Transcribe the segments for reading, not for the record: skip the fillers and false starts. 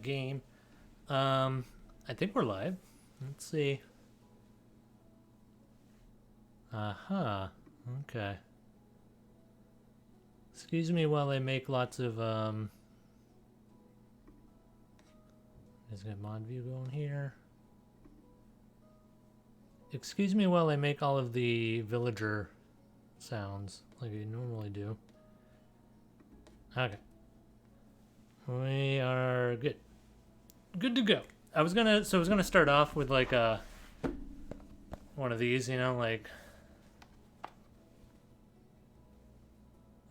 game. I think we're live. Let's see. Uh-huh. Okay. Excuse me while I make lots of, let's get mod view going here. Excuse me while I make all of the villager sounds like I normally do. Okay. We are good. Good to go. I was gonna start off with like one of these, like,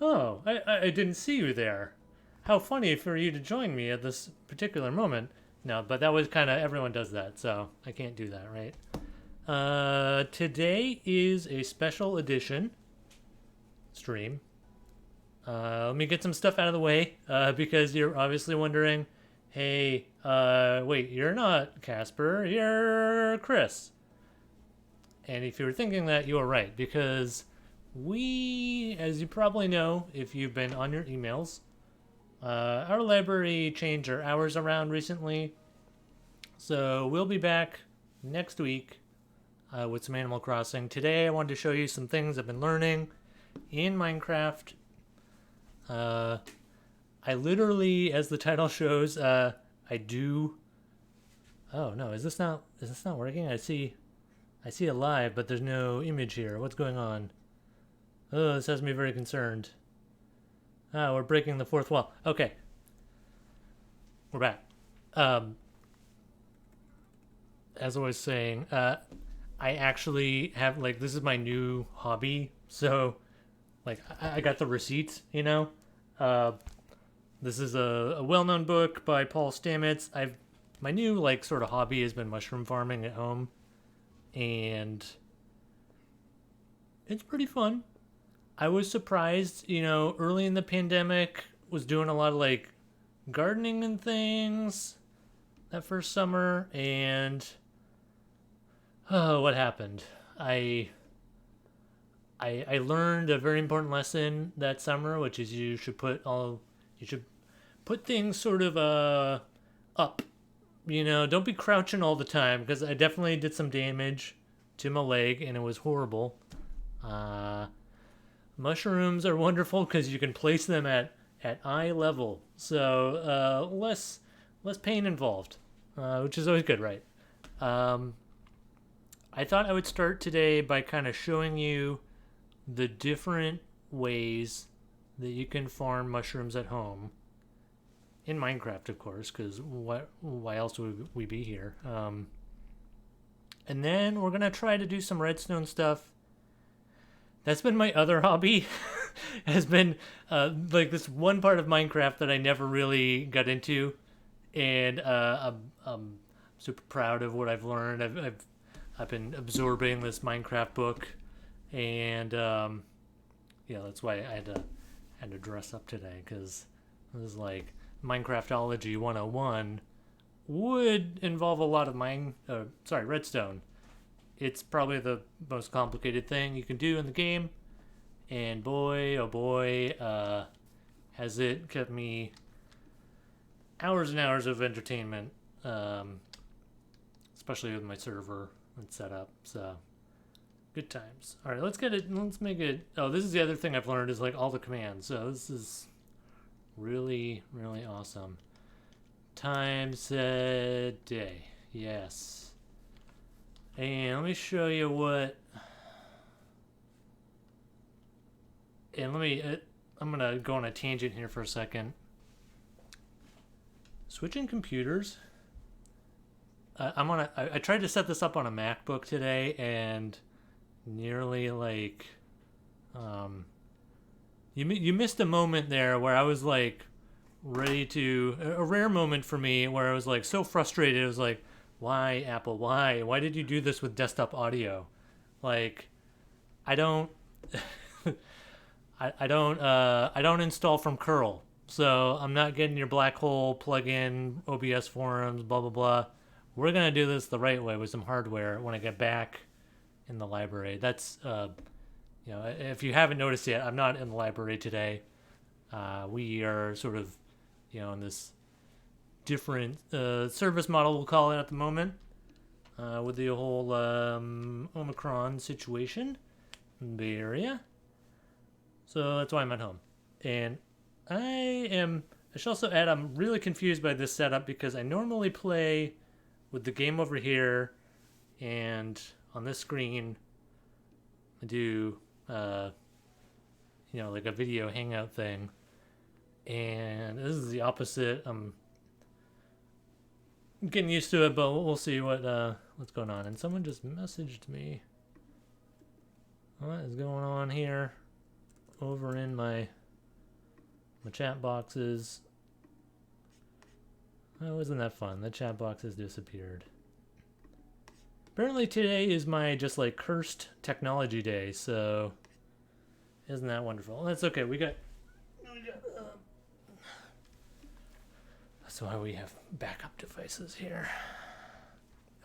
oh, I didn't see you there. How funny for you to join me at this particular moment. No, but that was kind of, everyone does that, so I can't do that, right? Today is a special edition stream. Let me get some stuff out of the way, because you're obviously wondering, hey, wait, you're not Casper, you're Chris. And if you were thinking that, you are right, because we, as you probably know, if you've been on your emails, our library changed our hours around recently. So we'll be back next week with some Animal Crossing. Today I wanted to show you some things I've been learning in Minecraft. I literally, as the title shows, I do. Oh no, is this not working? I see it live, but there's no image here. What's going on? Oh, this has me very concerned. Ah, we're breaking the fourth wall. Okay, we're back. As I was saying, I actually have, like, this is my new hobby. So, like, I got the receipts, This is a well-known book by Paul Stamets. My new, like, sort of hobby has been mushroom farming at home. And it's pretty fun. I was surprised, early in the pandemic, was doing a lot of, like, gardening and things that first summer. And, oh, what happened? I learned a very important lesson that summer, which is you should put things sort of up. Don't be crouching all the time, because I definitely did some damage to my leg and it was horrible. Mushrooms are wonderful because you can place them at eye level, so less pain involved, which is always good, right? I thought I would start today by kind of showing you the different ways that you can farm mushrooms at home in Minecraft, of course, because why else would we be here? And then we're gonna try to do some redstone stuff. That's been my other hobby. Has been like this one part of Minecraft that I never really got into, and I'm super proud of what I've learned. I've been absorbing this Minecraft book, and that's why I had to dress up today, because it was like Minecraftology 101 would involve a lot of redstone. It's probably the most complicated thing you can do in the game, and boy, oh boy, has it kept me hours and hours of entertainment, especially with my server and setup. So good times. All right, let's make it. Oh, this is the other thing I've learned, is like all the commands. So this is really, really awesome. Time, set, day. Yes. And let me show you what. And I'm going to go on a tangent here for a second. Switching computers. I tried to set this up on a MacBook today, and nearly, like, you missed a moment there where I was, like, ready to, a rare moment for me, where I was, like, so frustrated. It was like, why, Apple? Why did you do this with desktop audio? Like, I don't I don't install from curl, so I'm not getting your black hole plugin, OBS forums, blah blah blah. We're gonna do this the right way with some hardware when I get back in the library. That's if you haven't noticed yet, I'm not in the library today. We are sort of in this different service model, we'll call it at the moment, with the whole Omicron situation in the Bay Area. So that's why I'm at home. And I should also add, I'm really confused by this setup because I normally play with the game over here, and on this screen, I do, like a video hangout thing. And this is the opposite. I'm getting used to it, but we'll see what's going on. And someone just messaged me. What is going on here? Over in my chat boxes. Oh, isn't that fun? The chat box has disappeared. Apparently today is my just like cursed technology day, so isn't that wonderful? That's okay. We got that's why we have backup devices here.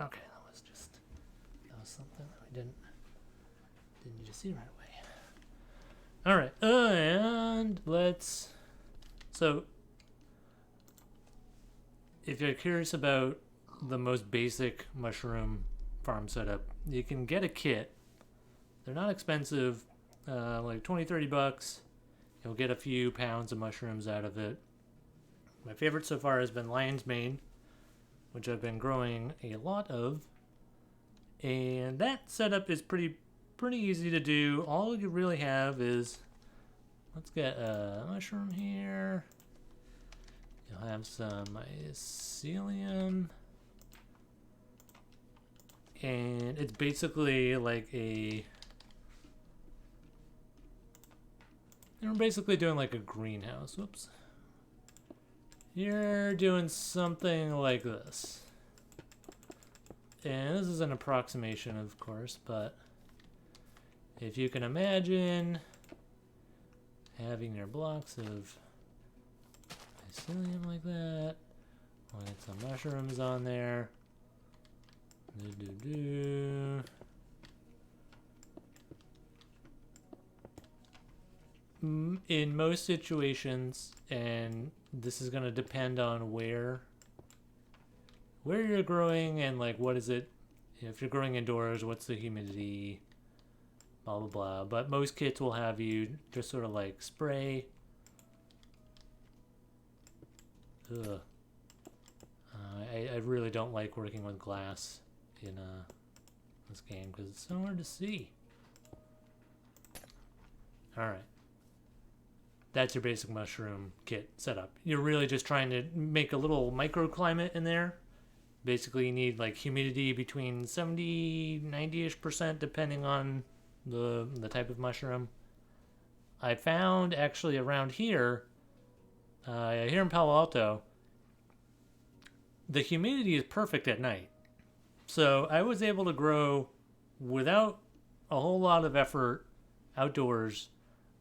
Okay, that was something that we didn't need to see right away. All right, and so if you're curious about the most basic mushroom farm setup, you can get a kit. They're not expensive, like 20-30 bucks. You'll get a few pounds of mushrooms out of it. My favorite so far has been lion's mane, which I've been growing a lot of. And that setup is pretty easy to do. All you really have is, let's get a mushroom here. You'll have some mycelium. And it's basically like we're basically doing like a greenhouse. Whoops. You're doing something like this. And this is an approximation, of course, but if you can imagine having your blocks of mycelium like that, we'll get some mushrooms on there. In most situations, and this is going to depend on where you're growing and like what is it, if you're growing indoors, what's the humidity, blah blah blah. But most kits will have you just sort of like spray. Ugh. I really don't like working with glass in this game because it's so hard to see. Alright. That's your basic mushroom kit setup. You're really just trying to make a little microclimate in there. Basically, you need like humidity between 70-90ish% depending on the type of mushroom. I found actually around here in Palo Alto, the humidity is perfect at night. So I was able to grow without a whole lot of effort outdoors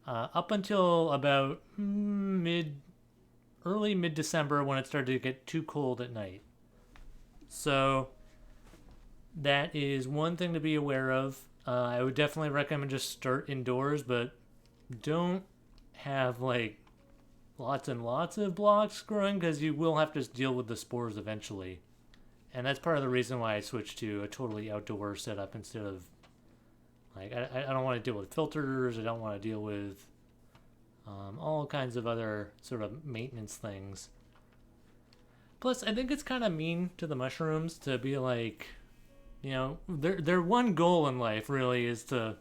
up until about early mid-December when it started to get too cold at night. So that is one thing to be aware of. I would definitely recommend just start indoors, but don't have like lots and lots of blocks growing because you will have to deal with the spores eventually. And that's part of the reason why I switched to a totally outdoor setup instead of like I don't want to deal with filters. I don't want to deal with all kinds of other sort of maintenance things. Plus, I think it's kind of mean to the mushrooms to be like, their one goal in life really is to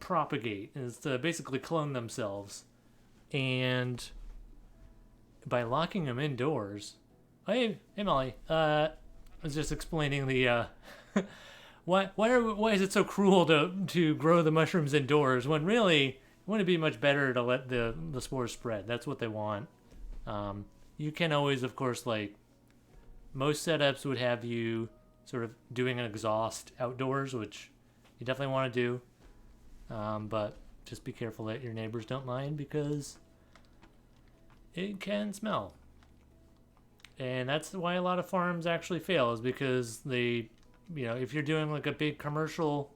propagate, is to basically clone themselves, and by locking them indoors. Hey Molly, I was just explaining the why is it so cruel to grow the mushrooms indoors when really wouldn't it be much better to let the spores spread? That's what they want. You can always, of course, like most setups would have you sort of doing an exhaust outdoors, which you definitely want to do. But just be careful that your neighbors don't mind because it can smell. And that's why a lot of farms actually fail, is because they, if you're doing like a big commercial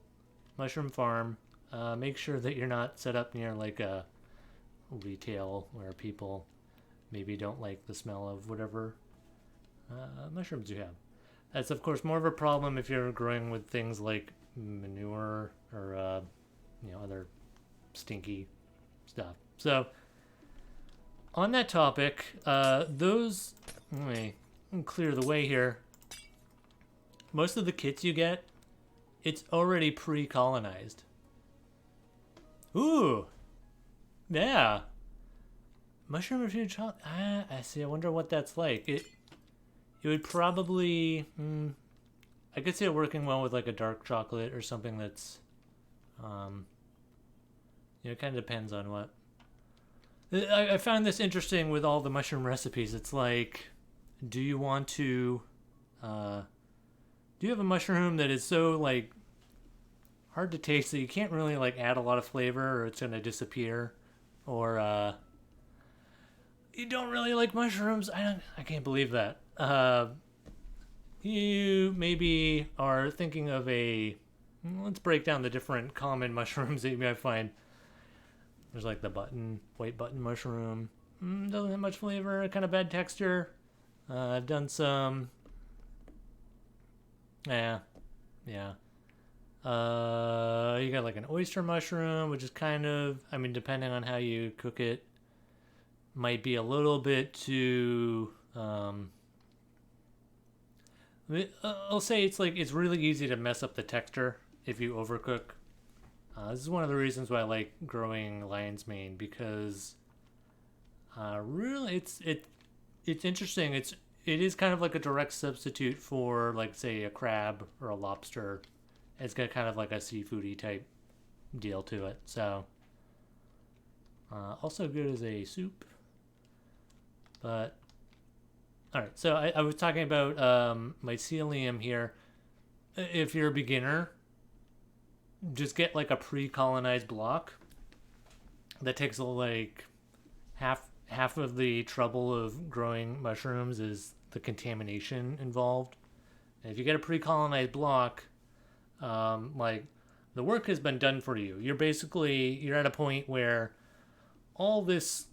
mushroom farm, make sure that you're not set up near like a retail where people maybe don't like the smell of whatever mushrooms you have. That's of course more of a problem if you're growing with things like manure or other stinky stuff. So on that topic, those let me clear the way here. Most of the kits you get, it's already pre-colonized. Ooh, yeah. Mushroom infused chocolate. I see. I wonder what that's like. It would probably. I could see it working well with like a dark chocolate or something that's. It kind of depends on what. I found this interesting with all the mushroom recipes. It's like, do you want to. Do you have a mushroom that is so like hard to taste that you can't really like add a lot of flavor or it's gonna disappear, or you don't really like mushrooms? I can't believe that. You maybe are thinking of a. Let's break down the different common mushrooms that you might find. There's like the white button mushroom. Doesn't have much flavor, kind of bad texture. I've done some. Yeah. You got like an oyster mushroom, which is kind of, depending on how you cook it, might be a little bit too. I'll say it's really easy to mess up the texture if you overcook. This is one of the reasons why I like growing lion's mane, because really it's interesting. It is kind of like a direct substitute for, like, say, a crab or a lobster. It's got kind of like a seafoody type deal to it. So also good as a soup. But all right, so I was talking about mycelium here. If you're a beginner, just get like a pre-colonized block. That takes like half of the trouble of growing mushrooms is the contamination involved. And if you get a pre-colonized block, like, the work has been done for you. You're at a point where all this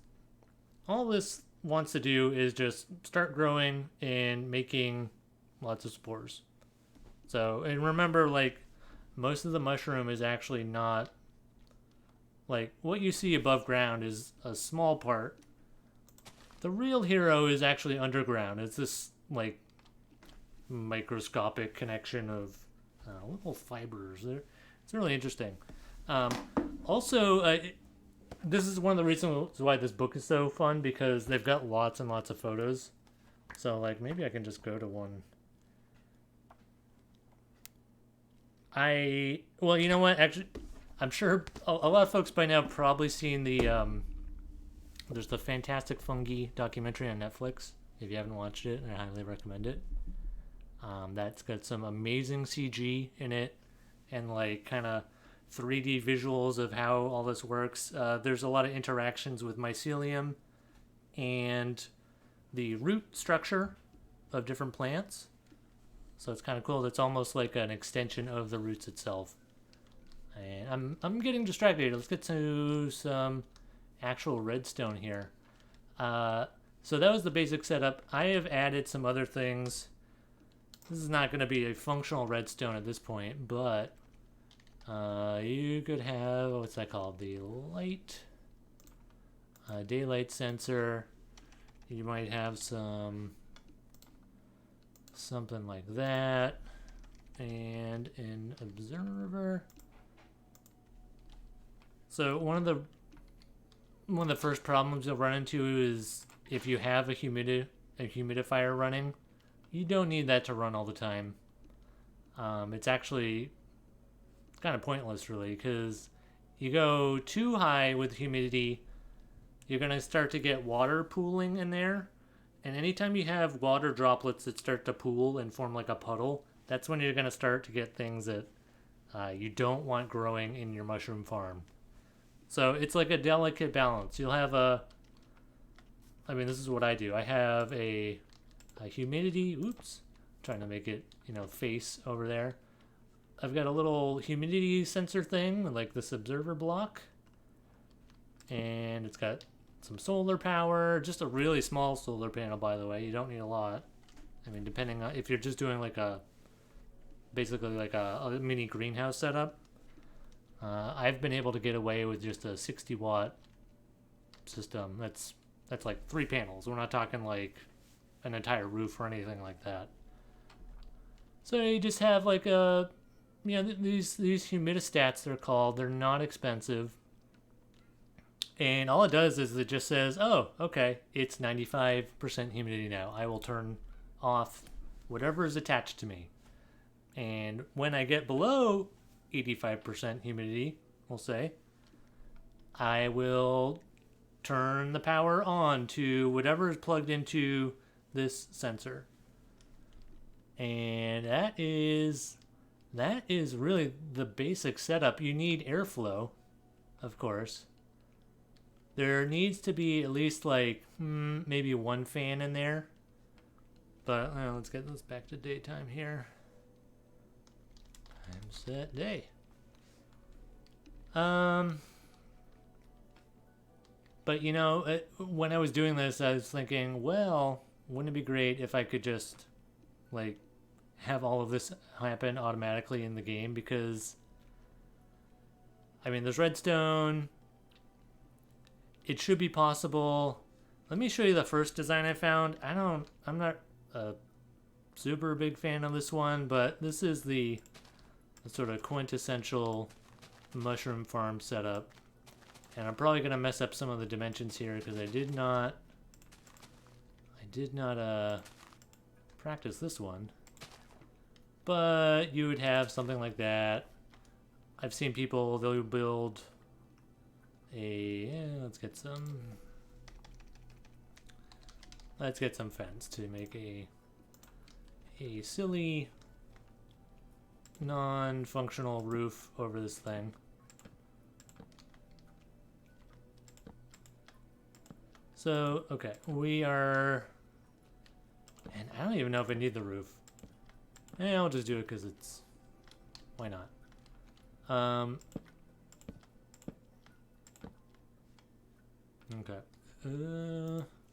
wants to do is just start growing and making lots of spores. So, and remember, like, most of the mushroom is actually not, like, what you see above ground is a small part. The real hero is actually underground. It's this, like, microscopic connection of little fibers. It's really interesting. Also, this is one of the reasons why this book is so fun, because they've got lots and lots of photos. So, like, maybe I can just go to one. Well, you know what? Actually, I'm sure a lot of folks by now have probably seen there's the Fantastic Fungi documentary on Netflix. If you haven't watched it, I highly recommend it. That's got some amazing CG in it, and like kind of 3D visuals of how all this works. There's a lot of interactions with mycelium and the root structure of different plants. So it's kind of cool. It's almost like an extension of the roots itself. And I'm getting distracted. Let's get to some actual redstone here. So that was the basic setup. I have added some other things. This is not going to be a functional redstone at this point, but you could have, what's that called? The light, daylight sensor. You might have something like that, and an observer. So one of the first problems you'll run into is if you have a humidifier running, you don't need that to run all the time. It's actually kind of pointless, really, because you go too high with humidity, you're going to start to get water pooling in there. And anytime you have water droplets that start to pool and form like a puddle, that's when you're going to start to get things that you don't want growing in your mushroom farm. So it's like a delicate balance. You'll have this is what I do. I have a humidity, trying to make it, face over there. I've got a little humidity sensor thing, like this observer block. And it's got some solar power, just a really small solar panel, by the way. You don't need a lot. I mean, depending on if you're just doing like basically like a mini greenhouse setup. I've been able to get away with just a 60-watt system. That's like 3 panels. We're not talking like an entire roof or anything like that. So you just have like these humidistats, they're called. They're not expensive. And all it does is it just says, oh, okay, it's 95% humidity now. I will turn off whatever is attached to me. And when I get below 85% humidity, we'll say, I will turn the power on to whatever is plugged into this sensor. And that is really the basic setup. You need airflow, of course. There needs to be at least like maybe 1 fan in there. But let's get this back to daytime here. Time set day. But you know, when I was doing this, I was thinking, well, wouldn't it be great if I could just like have all of this happen automatically in the game? Because I mean, there's redstone. It should be possible. Let me show you the first design I found. I'm not a super big fan of this one, but this is the sort of quintessential mushroom farm setup. And I'm probably going to mess up some of the dimensions here because I did not practice this one. But you would have something like that. I've seen people, they'll build let's get some fence to make a silly non-functional roof over this thing. So, okay, we are, and I don't even know if I need the roof. I'll just do it because it's, why not? Okay.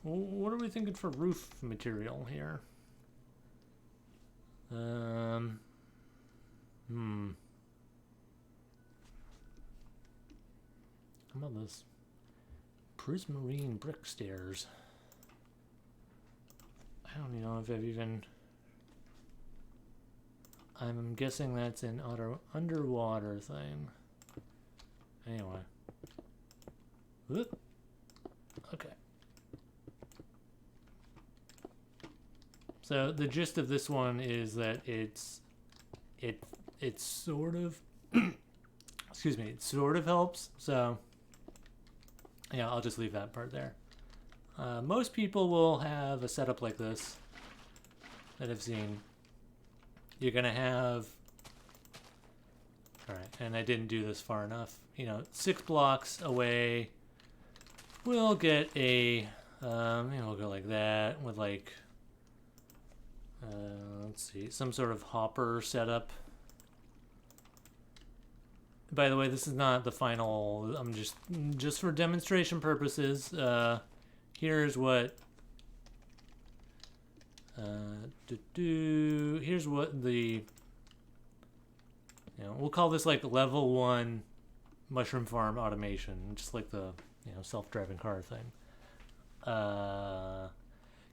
What are we thinking for roof material here? How about this? Prismarine brick stairs. I don't know if I've even... I'm guessing that's an underwater thing. Anyway. Whoop. Okay. So the gist of this one is that it's sort of excuse me, it sort of helps. So yeah, I'll just leave that part there. Most people will have a setup like this that I've seen. You're gonna have, all right, and I didn't do this far enough. 6 blocks away, we'll get a, we'll go like that with like, let's see, some sort of hopper setup. By the way, this is not the final. I'm just for demonstration purposes. Here's what. Here's what the. We'll call this like level 1 mushroom farm automation, just like the self-driving car thing.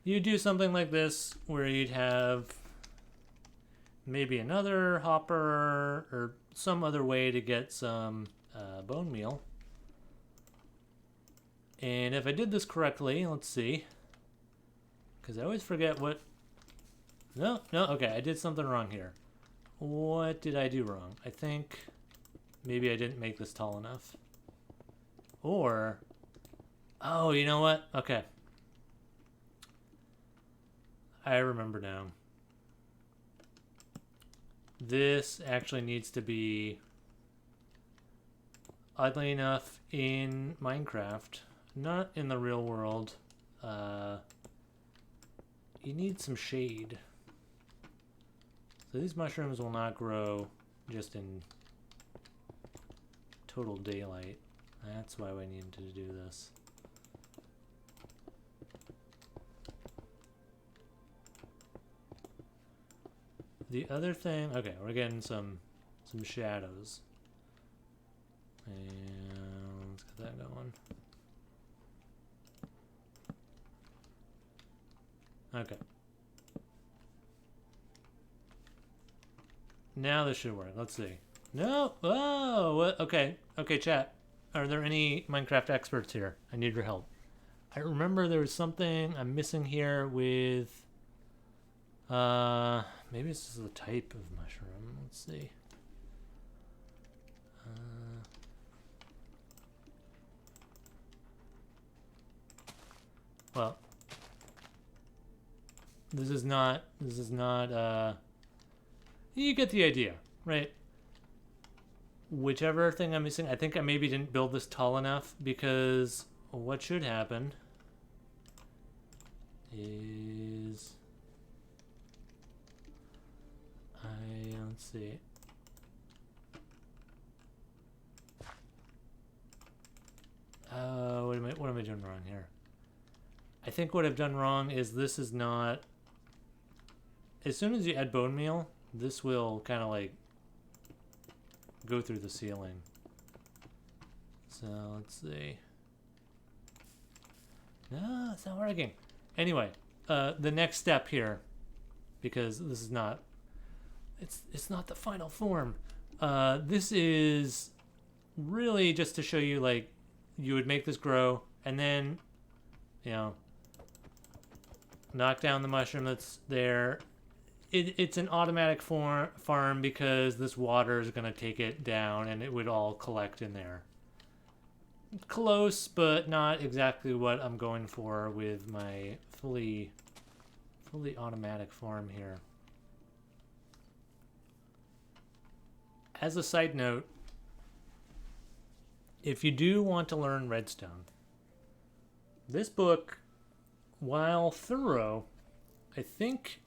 You do something like this where you'd have maybe another hopper or some other way to get some bone meal. And if I did this correctly, let's see, because I always forget what. No, okay, I did something wrong here. What did I do wrong? I think maybe I didn't make this tall enough. Or, oh, you know what? Okay. I remember now. This actually needs to be, oddly enough, in Minecraft, not in the real world. You need some shade. So these mushrooms will not grow just in total daylight. That's why we need to do this. the other thing, okay, we're getting some shadows. And let's get that going. Okay. Now this should work. Let's see. No. Oh, what? Okay. Okay, chat. Are there any Minecraft experts here? I need your help. I remember there was something I'm missing here with maybe this is the type of mushroom. Let's see. Well, this is not you get the idea, right? Whichever thing I'm missing, I think I maybe didn't build this tall enough, because what should happen is let's see. What am I doing wrong here? I think what I've done wrong is this is not. As soon as you add bone meal, this will kind of like go through the ceiling. So let's see. No, it's not working. Anyway, the next step here, because this is not. It's not the final form. This is really just to show you, like, you would make this grow and then, you know, knock down the mushroom that's there. It's an automatic farm because this water is going to take it down and it would all collect in there. Close, but not exactly what I'm going for with my fully automatic farm here. As a side note, if you do want to learn redstone, this book, while thorough, I think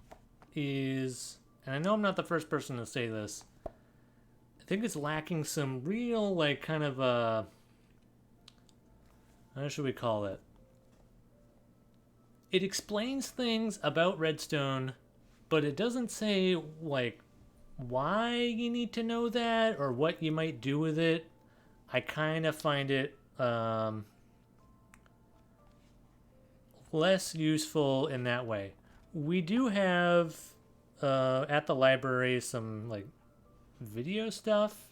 is, and I know I'm not the first person to say this, I think it's lacking some real, like, kind of how should we call it? It explains things about redstone, but it doesn't say, like, why you need to know that or what you might do with it. I kind of find it less useful in that way. We do have at the library some like video stuff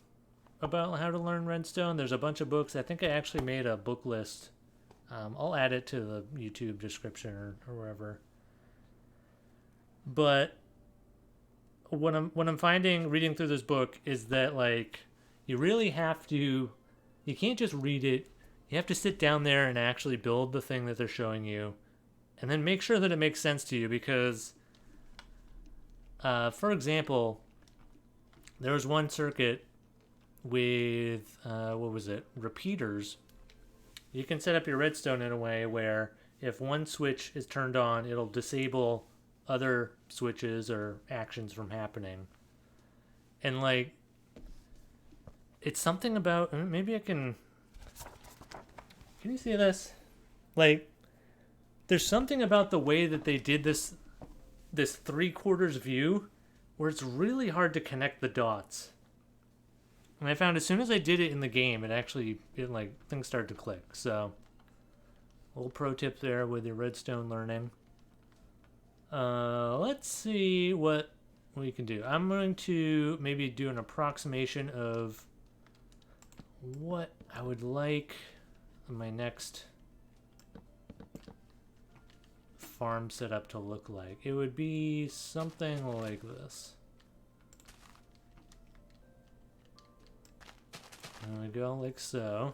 about how to learn redstone. There's a bunch of books. I think I actually made a book list. I'll add it to the YouTube description or wherever. But what I'm finding reading through this book is that, like, you really have to, you can't just read it. You have to sit down there and actually build the thing that they're showing you, and then make sure that it makes sense to you. Because, for example, there was one circuit with what was it? Repeaters. You can set up your redstone in a way where if one switch is turned on, it'll disable other switches or actions from happening. And, like, it's something about, maybe I can you see this? Like, there's something about the way that they did this 3/4 view where it's really hard to connect the dots. And I found as soon as I did it in the game, like, things started to click. So, a little pro tip there with your redstone learning. Let's see what we can do. I'm going to maybe do an approximation of what I would like my next farm setup to look like. It would be something like this. There we go, like so.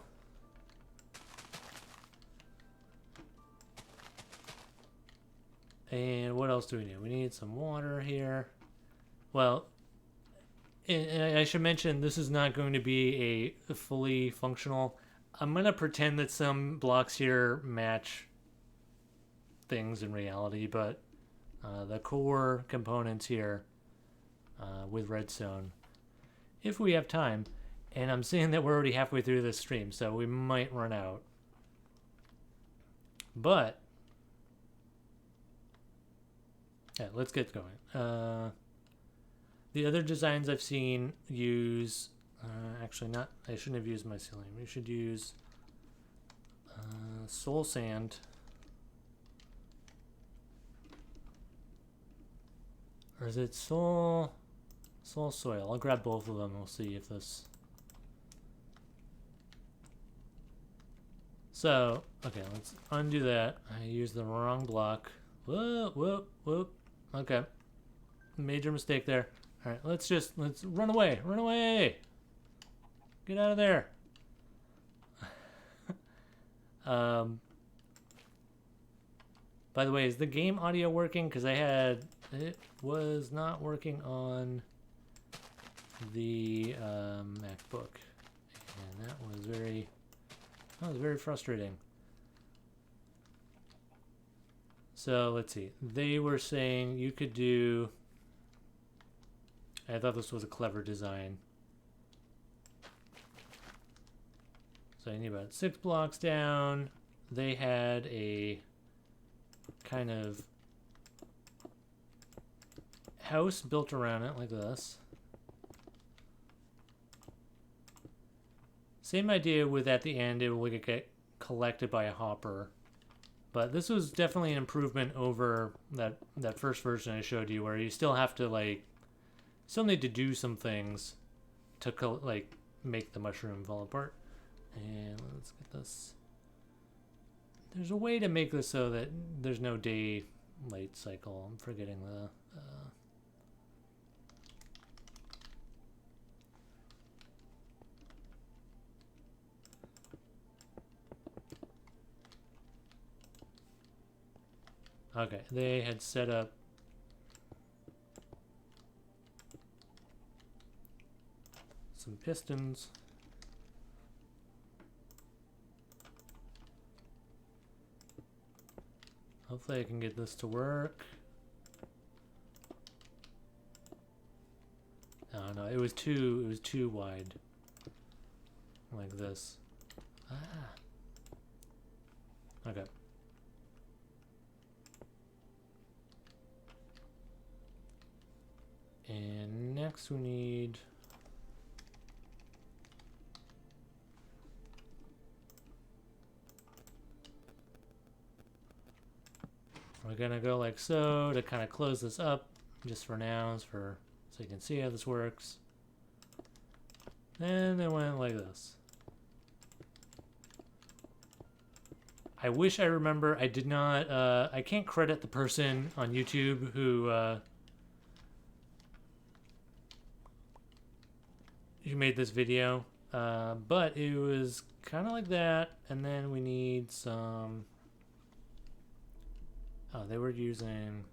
And what else do we need? We need some water here. Well, and I should mention, this is not going to be a fully functional. I'm going to pretend that some blocks here match things in reality, but the core components here with redstone, if we have time, and I'm seeing that we're already halfway through this stream, so we might run out. But yeah, let's get going. The other designs I've seen use, actually not, I shouldn't have used mycelium. We should use soul sand. Or is it soul soil? I'll grab both of them. We'll see if this. So, okay, let's undo that. I used the wrong block. Whoop, whoop, whoop. Okay. Major mistake there. All right, let's run away. Run away. Get out of there. By the way, is the game audio working? Because it was not working on the MacBook, and that was very frustrating. So let's see. They were saying you could do. I thought this was a clever design. So I need about 6 blocks down. They had a kind of house built around it like this. Same idea with at the end it will get collected by a hopper. But this was definitely an improvement over that first version I showed you where you still have to still need to do some things to make the mushroom fall apart. And let's get this. There's a way to make this so that there's no day-light cycle. I'm forgetting the. Okay, they had set up some pistons. Hopefully I can get this to work. Oh no, it was too wide. Like this. Ah. Okay. And next we need we're gonna go like so to kind of close this up just for now, so you can see how this works. And it went like this. I wish I remember. I did not. I can't credit the person on YouTube who made this video, but it was kind of like that. And then we need some. Oh, they were using.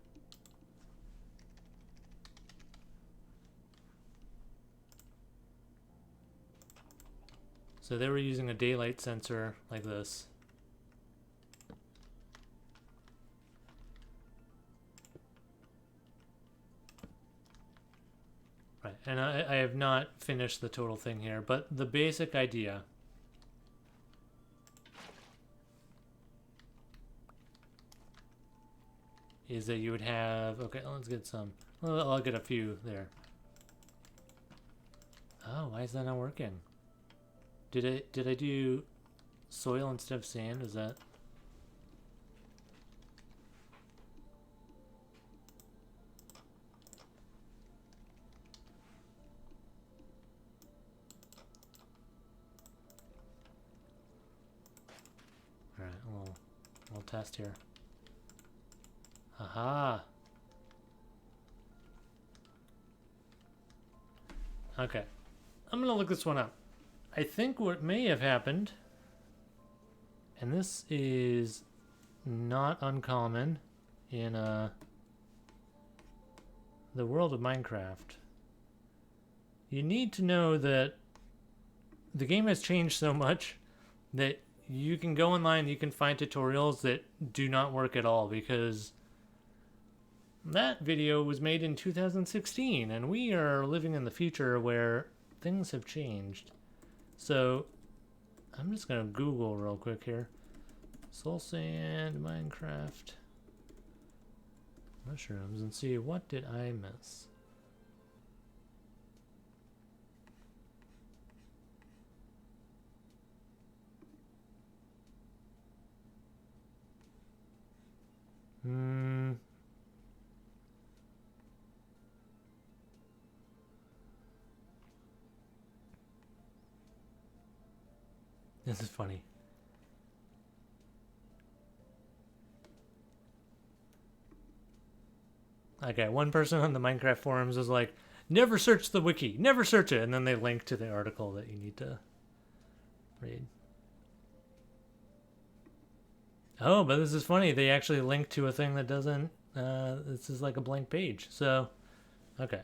So they were using a daylight sensor like this. Right, and I have not finished the total thing here, but the basic idea is that you would have, okay, let's get some, well, I'll get a few there. Oh, why is that not working? Did I do soil instead of sand? Is that? All right, we'll test here. Aha. Okay, I'm gonna look this one up. I think what may have happened, and this is not uncommon in the world of Minecraft. You need to know that the game has changed so much that you can go online, you can find tutorials that do not work at all, because that video was made in 2016 and we are living in the future where things have changed. So I'm just gonna Google real quick here. Soul sand Minecraft mushrooms and see what did I miss. Hmm. This is funny. Okay, one person on the Minecraft forums was like, never search the wiki, never search it. And then they link to the article that you need to read. Oh, but this is funny. They actually link to a thing that doesn't, this is like a blank page. So, okay.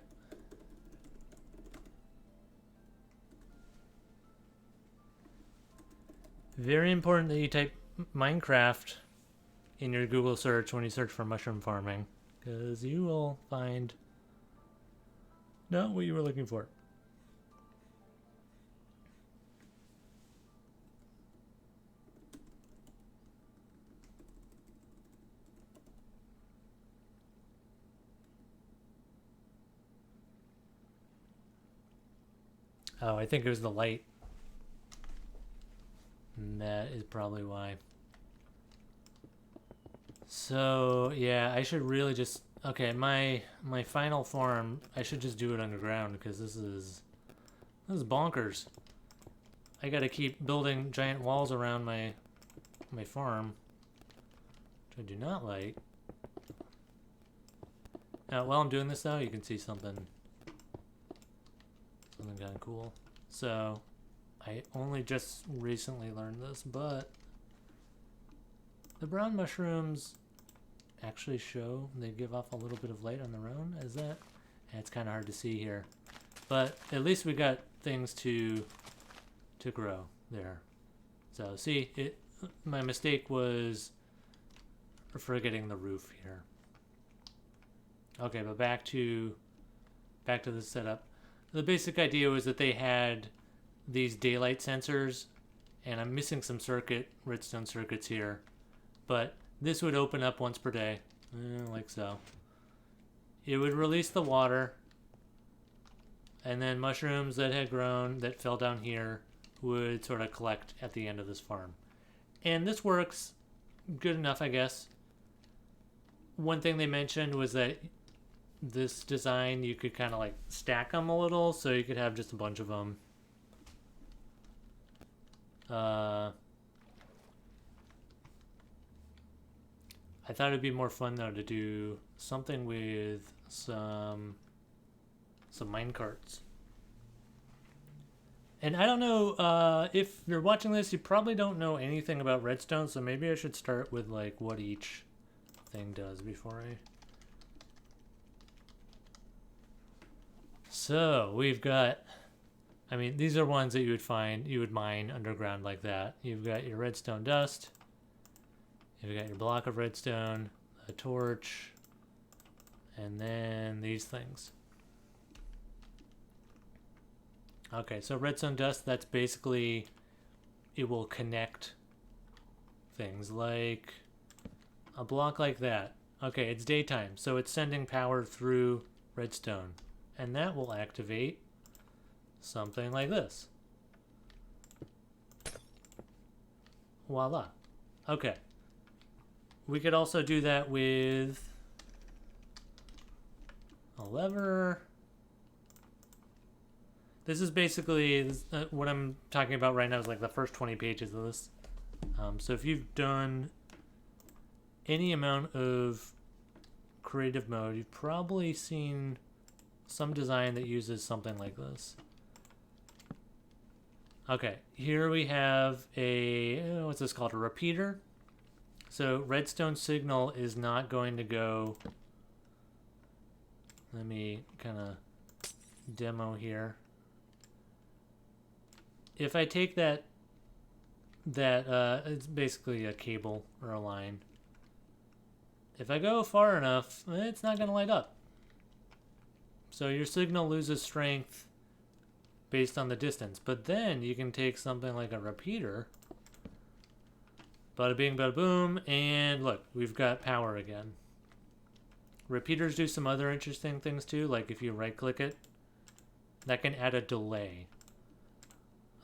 Very important that you type Minecraft in your Google search when you search for mushroom farming, because you will find not what you were looking for. Oh, I think it was the light. And that is probably why. So, yeah, I should really just... Okay, my final farm, I should just do it underground because this is bonkers. I gotta keep building giant walls around my farm, which I do not like. Now, while I'm doing this though, you can see something kind of cool. So, I only just recently learned this, but the brown mushrooms actually show, they give off a little bit of light on their own. Is that? It's kind of hard to see here, but at least we got things to grow there. So see, my mistake was forgetting the roof here. Okay, but back to the setup. The basic idea was that they had these daylight sensors, and I'm missing some redstone circuits here, but this would open up once per day, like so. It would release the water, and then mushrooms that had grown that fell down here would sort of collect at the end of this farm. And this works good enough, I guess. One thing they mentioned was that this design, you could kind of like stack them a little, so you could have just a bunch of them. I thought it'd be more fun though to do something with some mine carts. And I don't know, if you're watching this, you probably don't know anything about redstone, so maybe I should start with like what each thing does before I... So we've got, I mean, these are ones that you would mine underground like that. You've got your redstone dust, you've got your block of redstone, a torch, and then these things. Okay, so redstone dust, that's basically, it will connect things like a block like that. Okay, it's daytime, so it's sending power through redstone, and that will activate something like this. Voila. Okay. We could also do that with a lever. This is basically what I'm talking about right now is like the first 20 pages of this. So if you've done any amount of creative mode, you've probably seen some design that uses something like this. Okay, here we have a, what's this called? A repeater. So redstone signal is not going to go, let me kind of demo here. If I take that it's basically a cable or a line. If I go far enough, it's not going to light up. So your signal loses strength based on the distance. But then you can take something like a repeater. Bada bing, bada boom, and look, we've got power again. Repeaters do some other interesting things too, like if you right click it, that can add a delay.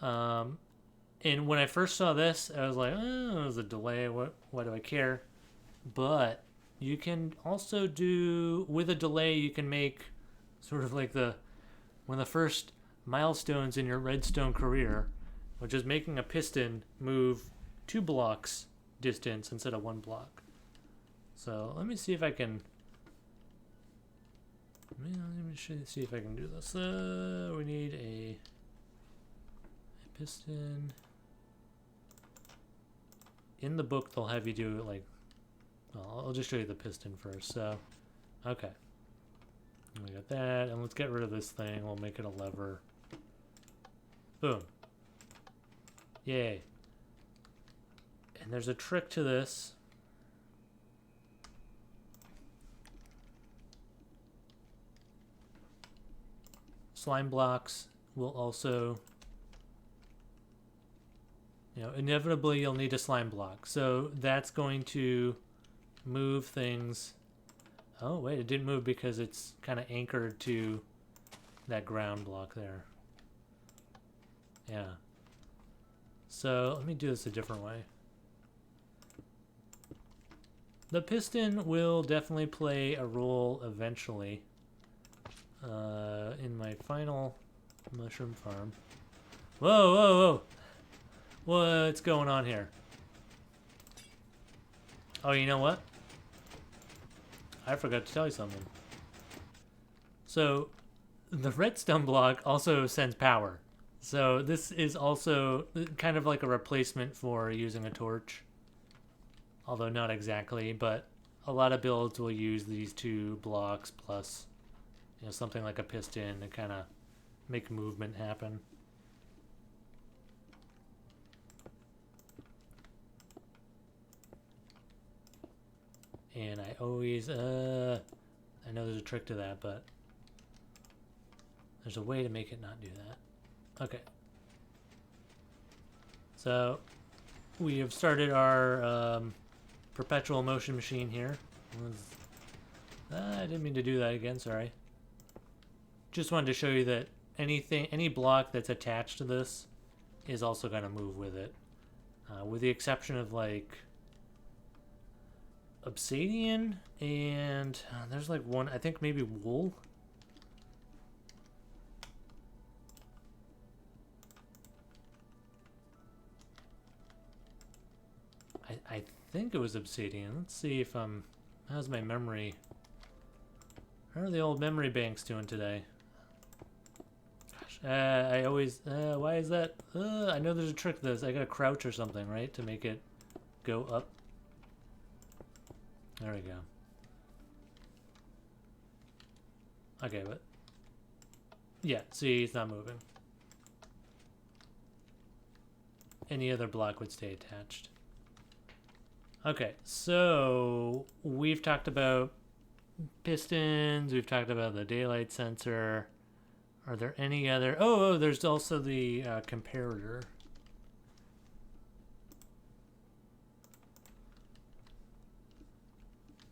And when I first saw this, I was like, oh, there's a delay, why do I care? But you can also do, with a delay, you can make sort of like one of the first milestones in your redstone career, which is making a piston move 2 blocks distance instead of 1 block. So let me see if I can. Let me see if I can do this. We need a piston. In the book, they'll have you do it like. Well, I'll just show you the piston first. So, okay. We got that, and let's get rid of this thing. We'll make it a lever. Boom. Yay. And there's a trick to this. Slime blocks will also, inevitably you'll need a slime block. So that's going to move things. Oh, wait, it didn't move because it's kind of anchored to that ground block there. Yeah. So let me do this a different way. The piston will definitely play a role eventually in my final mushroom farm. Whoa, whoa, whoa. What's going on here? Oh, you know what? I forgot to tell you something. So, the redstone block also sends power. So, this is also kind of like a replacement for using a torch. Although not exactly, but a lot of builds will use these 2 blocks plus, something like a piston to kind of make movement happen. And I always, I know there's a trick to that, but there's a way to make it not do that. Okay. So, we have started our perpetual motion machine here. I didn't mean to do that again, sorry. Just wanted to show you that any block that's attached to this is also going to move with it. With the exception of like obsidian and there's like one, I think maybe wool. I think it was obsidian. Let's see if how's my memory? How are the old memory banks doing today? Gosh, I always, why is that? I know there's a trick to this. I gotta crouch or something, right? To make it go up. There we go. Okay, but yeah, see, it's not moving. Any other block would stay attached. Okay, so we've talked about pistons, we've talked about the daylight sensor. Are there any other? Oh, there's also the comparator.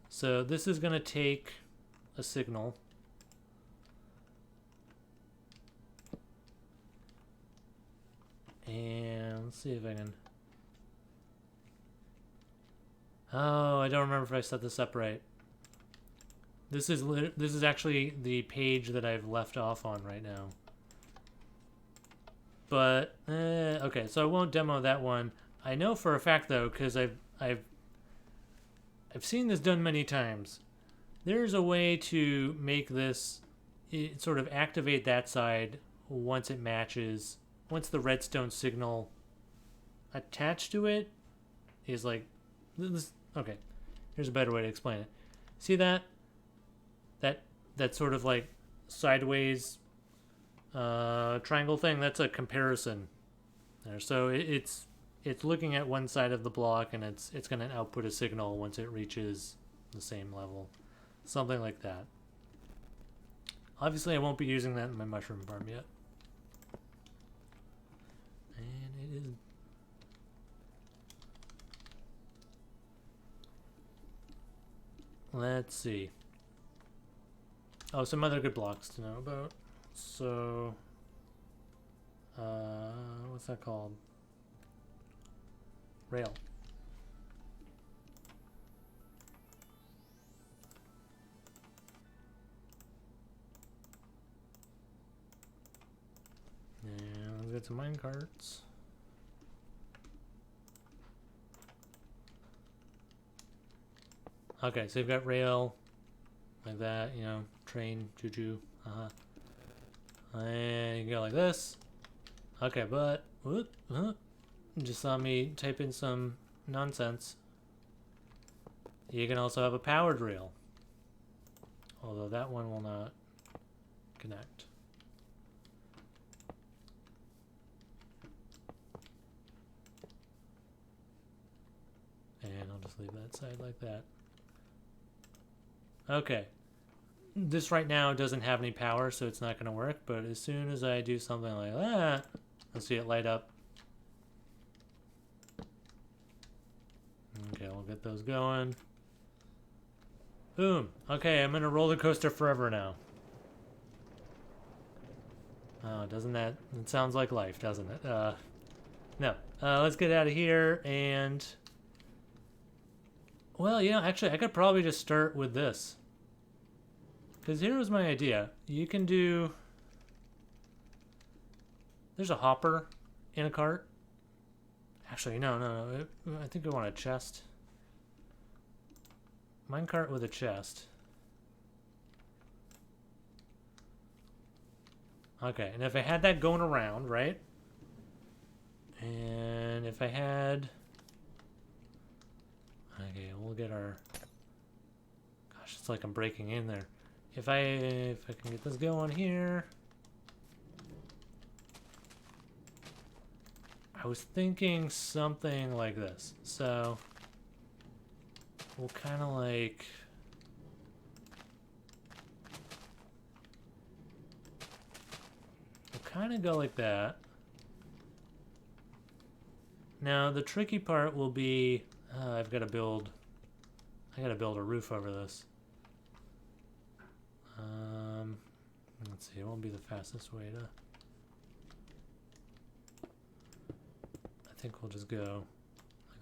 So this is going to take a signal. And let's see if I can. Oh, I don't remember if I set this up right. This is actually the page that I've left off on right now. But okay, so I won't demo that one. I know for a fact though, because I've seen this done many times. There's a way to make this sort of activate that side once it matches. Once the redstone signal attached to it is like this. Okay, here's a better way to explain it. See that sort of like sideways triangle thing? That's a comparison there. So it's looking at one side of the block and it's going to output a signal once it reaches the same level, something like that. Obviously, I won't be using that in my mushroom farm yet. And it is. Let's see. Oh, some other good blocks to know about. So, what's that called? Rail. get some mine carts. Okay, so you've got rail, like that, you know, train, choo-choo, and you can go like this. Okay, but, whoop, just saw me type in some nonsense. You can also have a powered rail, although that one will not connect. And I'll just leave that side like that. Okay. This right now doesn't have any power, so it's not going to work, but as soon as I do something like that, I'll see it light up. Okay, we'll get those going. Boom. Okay, I'm in a roller coaster forever now. Oh, doesn't that... It sounds like life, doesn't it? No. Let's get out of here and... Well, you know, actually, I could probably just start with this. Because here was my idea. You can do... There's a hopper in a cart. Actually, no. I think I want a chest. Minecart with a chest. Okay, and if I had that going around, right? And if I had... Okay, we'll get our... Gosh, it's like I'm breaking in there. If I can get this going here... I was thinking something like this. So... We'll kind of like... We'll kind of go like that. Now, the tricky part will be... I've got to build... I got to build a roof over this. Let's see, it won't be the fastest way to... I think we'll just go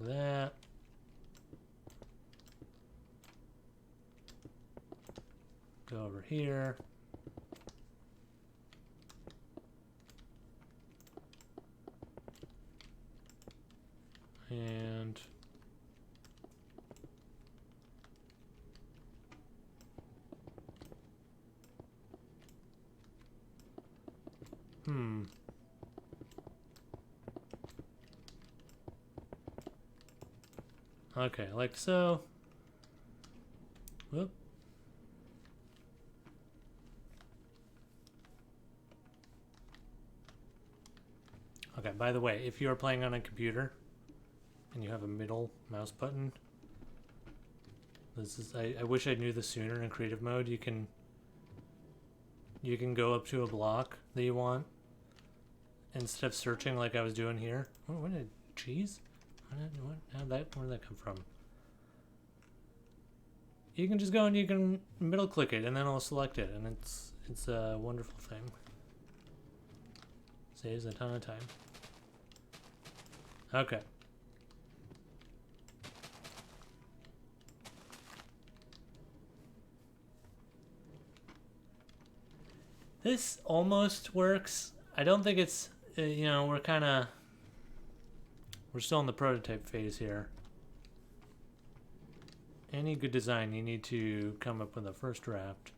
like that. Go over here. And... Okay, like so. Whoop. Okay, by the way, if you are playing on a computer and you have a middle mouse button, this is I wish I knew this sooner in creative mode. You can go up to a block that you want instead of searching like I was doing here. What did cheese? Where did that come from? You can just go and you can middle click it and then I'll select it, and it's a wonderful thing. Saves a ton of time. Okay. This almost works. I don't think it's, you know, we're still in the prototype phase here. Any good design, you need to come up with a first draft.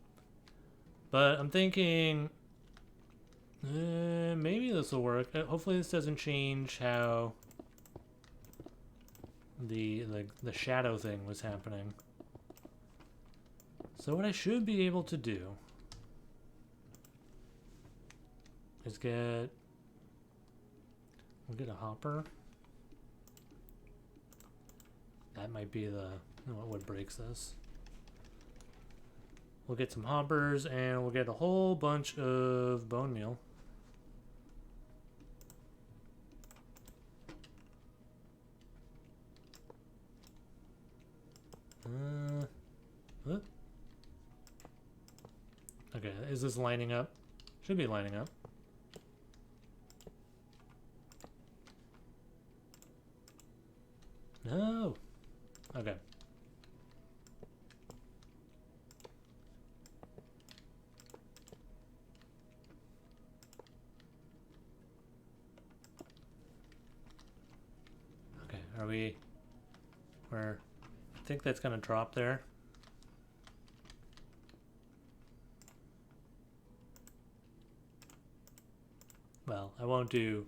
But I'm thinking, maybe this will work. Hopefully this doesn't change how the shadow thing was happening. So what I should be able to do is we'll get a hopper. That might be what breaks this. We'll get some hoppers and we'll get a whole bunch of bone meal. Okay, is this lining up? Should be lining up. No. Okay. I think that's gonna drop there. Well, I won't do...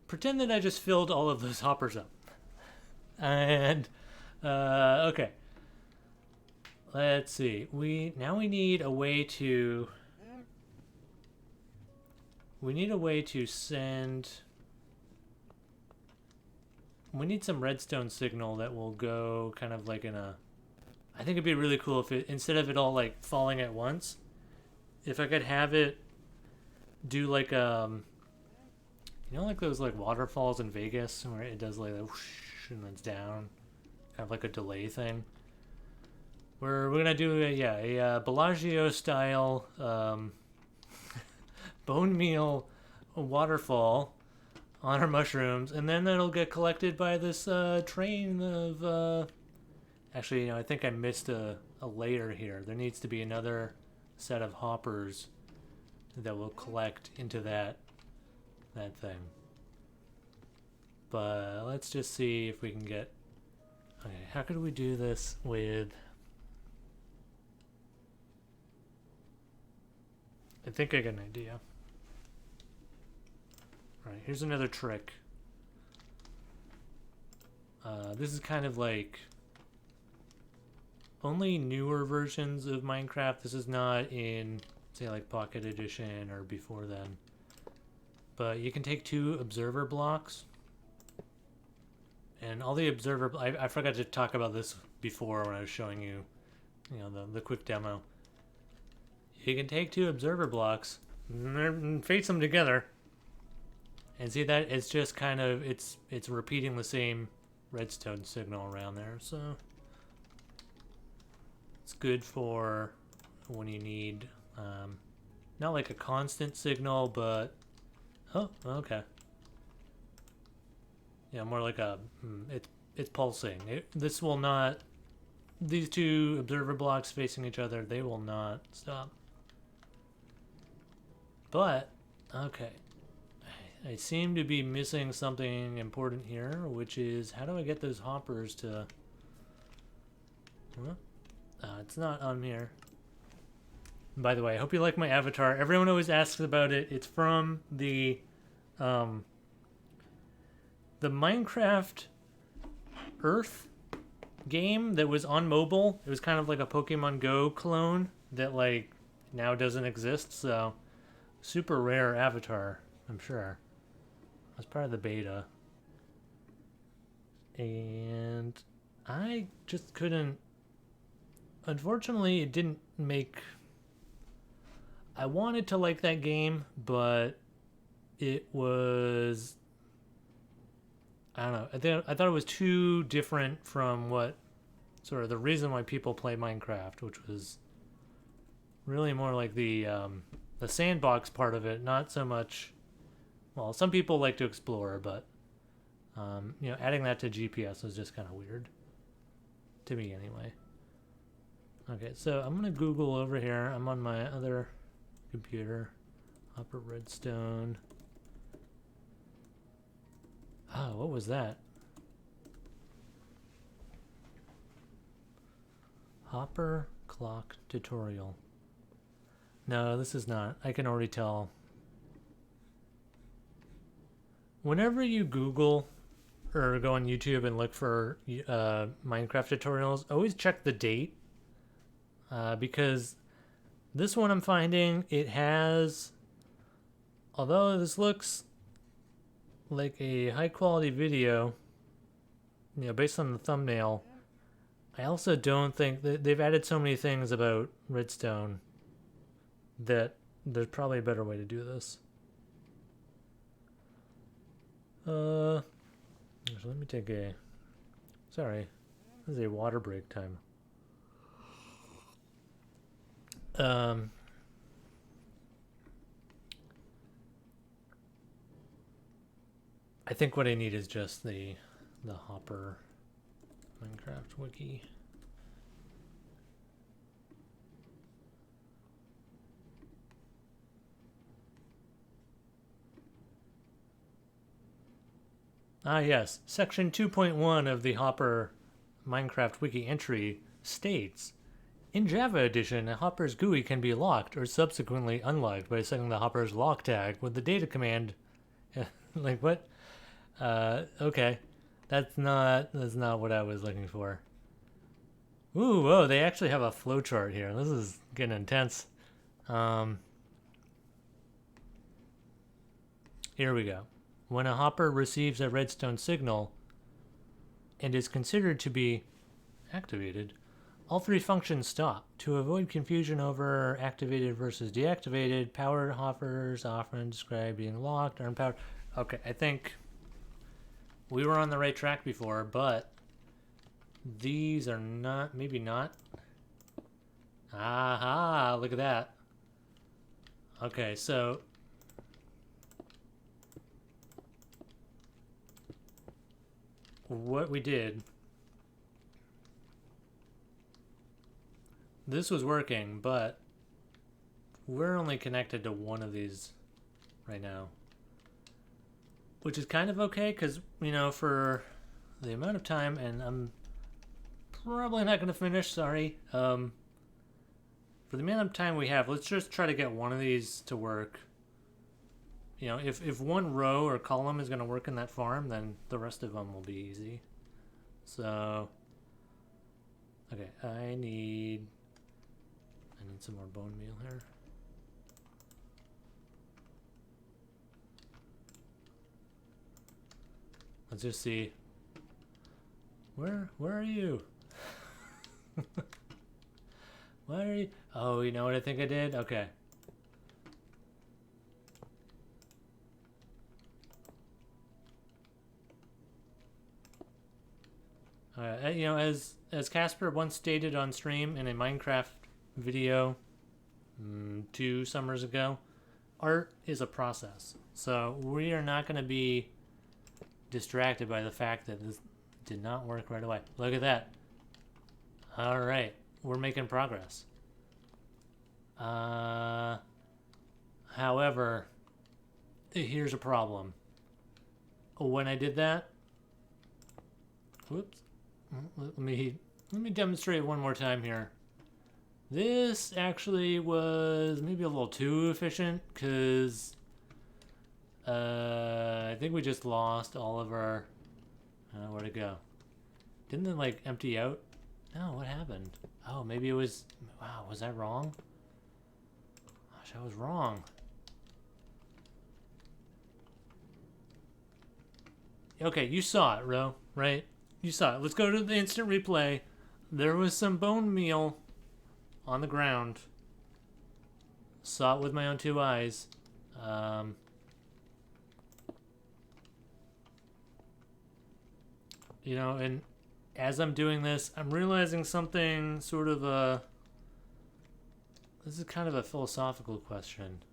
Pretend that I just filled all of those hoppers up. And, okay. Let's see. Now we need a way to... We need a way to send... We need some redstone signal that will go kind of like in a... I think it'd be really cool if it, instead of it all like falling at once, if I could have it do like you know, like those like waterfalls in Vegas where it does like a whoosh and then it's down, kind of like a delay thing. We're gonna do a Bellagio style bone meal waterfall on our mushrooms, and then it'll get collected by this train of actually, you know, I think I missed a layer here. There needs to be another set of hoppers that will collect into that thing. But let's just see if we can get... Okay, how could we do this with... I think I got an idea. Alright, here's another trick. This is kind of like... only newer versions of Minecraft. This is not in, say, like Pocket Edition or before then. But you can take 2 observer blocks. And all the observer... I forgot to talk about this before when I was showing you, you know, the quick demo. You can take 2 observer blocks and face them together. And see that? It's just kind of... It's repeating the same redstone signal around there, so... It's good for when you need, not like a constant signal, but... Oh, okay. Yeah, more like a... It's pulsing. This will not... These 2 observer blocks facing each other, they will not stop. But, okay. I seem to be missing something important here, which is how do I get those hoppers to... Huh? It's not on here. By the way, I hope you like my avatar. Everyone always asks about it. It's from the Minecraft Earth game that was on mobile. It was kind of like a Pokemon Go clone that like now doesn't exist. So super rare avatar, I'm sure. That's part of the beta. And I just couldn't... Unfortunately, it didn't make... I wanted to like that game, but it was... I don't know. I thought it was too different from what... Sort of the reason why people play Minecraft, which was really more like the sandbox part of it, not so much... Well, some people like to explore, but... you know, adding that to GPS was just kind of weird. To me, anyway. Okay, so I'm gonna Google over here. I'm on my other computer. Upper Redstone. Oh, what was that? Hopper clock tutorial. No, this is not. I can already tell. Whenever you Google or go on YouTube and look for Minecraft tutorials, always check the date. Because this one I'm finding, it has, although this looks like a high quality video, you know, based on the thumbnail, I also don't think that they've added so many things about redstone that there's probably a better way to do this. So let me take a, sorry, this is a water break time. I think what I need is just the Hopper Minecraft wiki. Ah, yes. Section 2.1 of the Hopper Minecraft wiki entry states, in Java Edition, a Hopper's GUI can be locked or subsequently unlocked by setting the Hopper's lock tag with the data command. Like what? Okay. That's not what I was looking for. Ooh, whoa, they actually have a flowchart here. This is getting intense. Um, Here we go. When a hopper receives a redstone signal and is considered to be activated, all three functions stop. To avoid confusion over activated versus deactivated, powered hoppers often describe being locked or unpowered. Okay, I think we were on the right track before, but these are not, maybe not. Aha, look at that. Okay, so what we did, this was working, but we're only connected to one of these right now, which is kind of okay because, you know, for the amount of time, and I'm probably not going to finish, sorry. For the amount of time we have, let's just try to get one of these to work. You know, if one row or column is going to work in that farm, then the rest of them will be easy. So, okay, I need some more bone meal here. Let's just see. Where are you? Where are you? Oh, you know what I think I did? Okay. You know, as Casper once stated on stream in a Minecraft video 2 summers ago, art is a process. So we are not going to be distracted by the fact that this did not work right away. Look at that. All right, we're making progress. However, here's a problem. When I did that, whoops. Let me demonstrate one more time here. This actually was maybe a little too efficient because I think we just lost all of our. Where'd it go? Didn't it like empty out? No, what happened? Oh, maybe it was. Wow, was I wrong? Gosh, I was wrong. Okay, you saw it, Ro, right? You saw it. Let's go to the instant replay. There was some bone meal on the ground. Saw it with my own 2 eyes. You know, and as I'm doing this, I'm realizing something sort of a... This is kind of a philosophical question.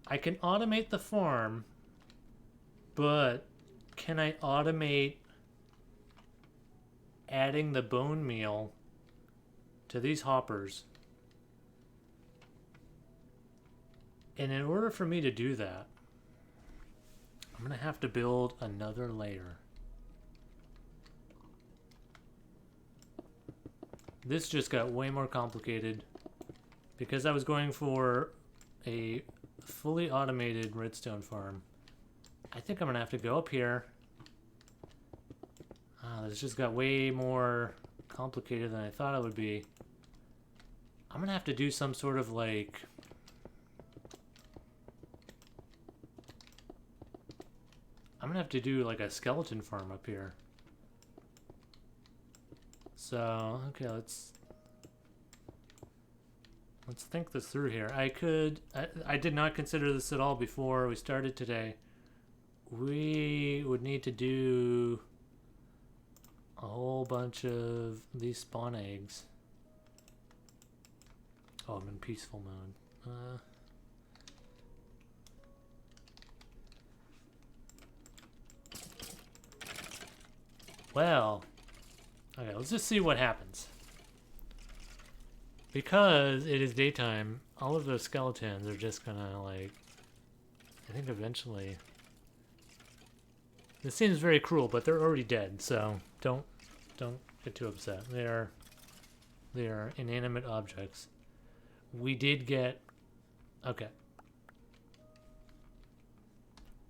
I can automate the farm, but can I automate adding the bone meal to these hoppers? And in order for me to do that, I'm going to have to build another layer. This just got way more complicated because I was going for a fully automated redstone farm. I think I'm going to have to go up here. This just got way more complicated than I thought it would be. I'm going to have to do some sort of like... I'm going to have to do like a skeleton farm up here. So, okay, let's think this through here. I did not consider this at all before we started today. We would need to do a whole bunch of these spawn eggs. Oh, I'm in peaceful mode. Well, okay, let's just see what happens. Because it is daytime, all of those skeletons are just gonna like, I think eventually This seems very cruel, but they're already dead, so don't get too upset. They are inanimate objects. We did get... Okay.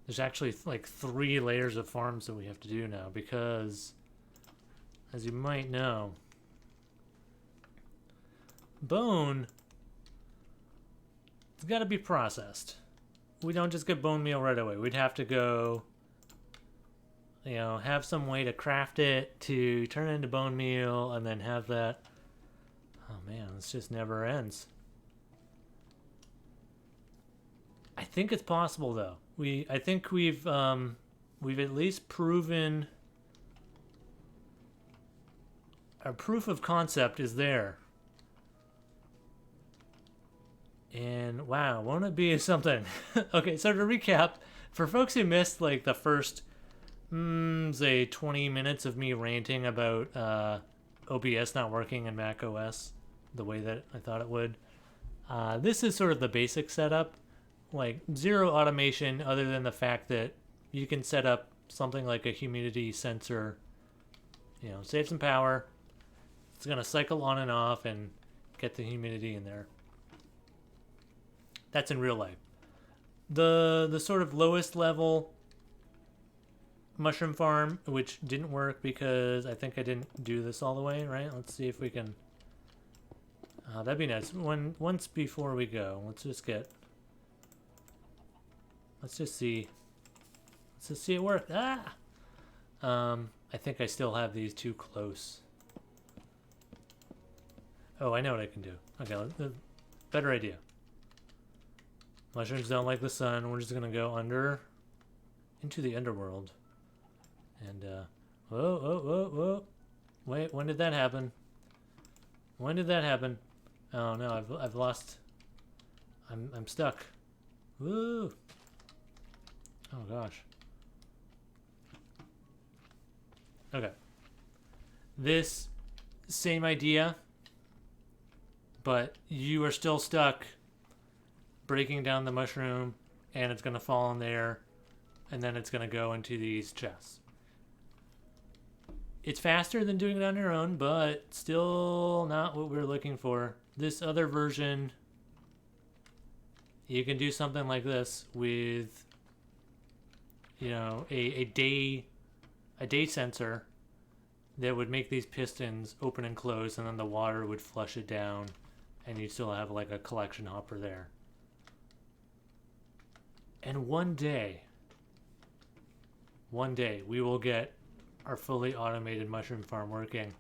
There's actually like 3 layers of farms that we have to do now because, as you might know, bone, it's got to be processed. We don't just get bone meal right away. We'd have to go, you know, have some way to craft it to turn it into bone meal and then have that. Oh man, this just never ends. I think it's possible though. I think we've at least proven our proof of concept is there. And wow, won't it be something? Okay, so to recap, for folks who missed like the first say 20 minutes of me ranting about OBS not working in Mac OS the way that I thought it would, this is sort of the basic setup. Like zero automation other than the fact that you can set up something like a humidity sensor, you know, save some power. It's going to cycle on and off and get the humidity in there. That's in real life. The sort of lowest level mushroom farm, which didn't work because I think I didn't do this all the way, right? Let's see if we can... that'd be nice. Once before we go, let's just see. Let's just see it work. Ah! I think I still have these too close. Oh, I know what I can do. Okay, better idea. Mushrooms don't like the sun. We're just gonna go into the underworld. And, whoa. Wait, when did that happen? When did that happen? Oh no, I've lost. I'm stuck. Woo! Oh gosh. Okay. This same idea, but you are still stuck breaking down the mushroom and it's going to fall in there and then it's going to go into these chests. It's faster than doing it on your own, but still not what we're looking for. This other version, you can do something like this with, you know, a day sensor that would make these pistons open and close, and then the water would flush it down, and you'd still have like a collection hopper there. And one day we will get our fully automated mushroom farm working.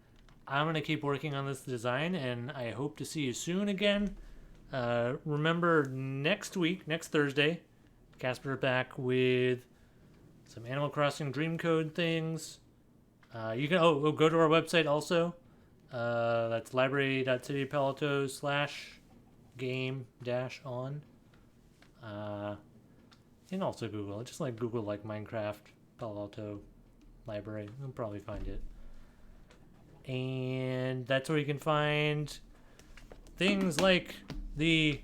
I'm going to keep working on this design, and I hope to see you soon again. Remember, next Thursday, Casper back with some Animal Crossing Dream Code things. You can go to our website also. That's library.citypalato/game-on. You can also Google it. Just like Google like Minecraft Palo Alto library. You'll probably find it. And that's where you can find things like the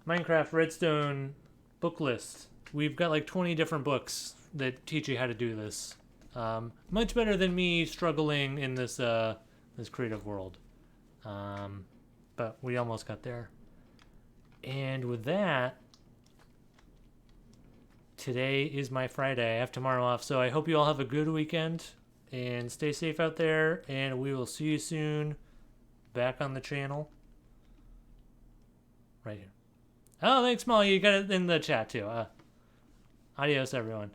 Minecraft Redstone book list. We've got like 20 different books that teach you how to do this. Much better than me struggling in this this creative world. But we almost got there. And with that, today is my Friday. I have tomorrow off, so I hope you all have a good weekend and stay safe out there, and we will see you soon back on the channel. Right here. Oh, thanks, Molly. You got it in the chat too. Adios, everyone.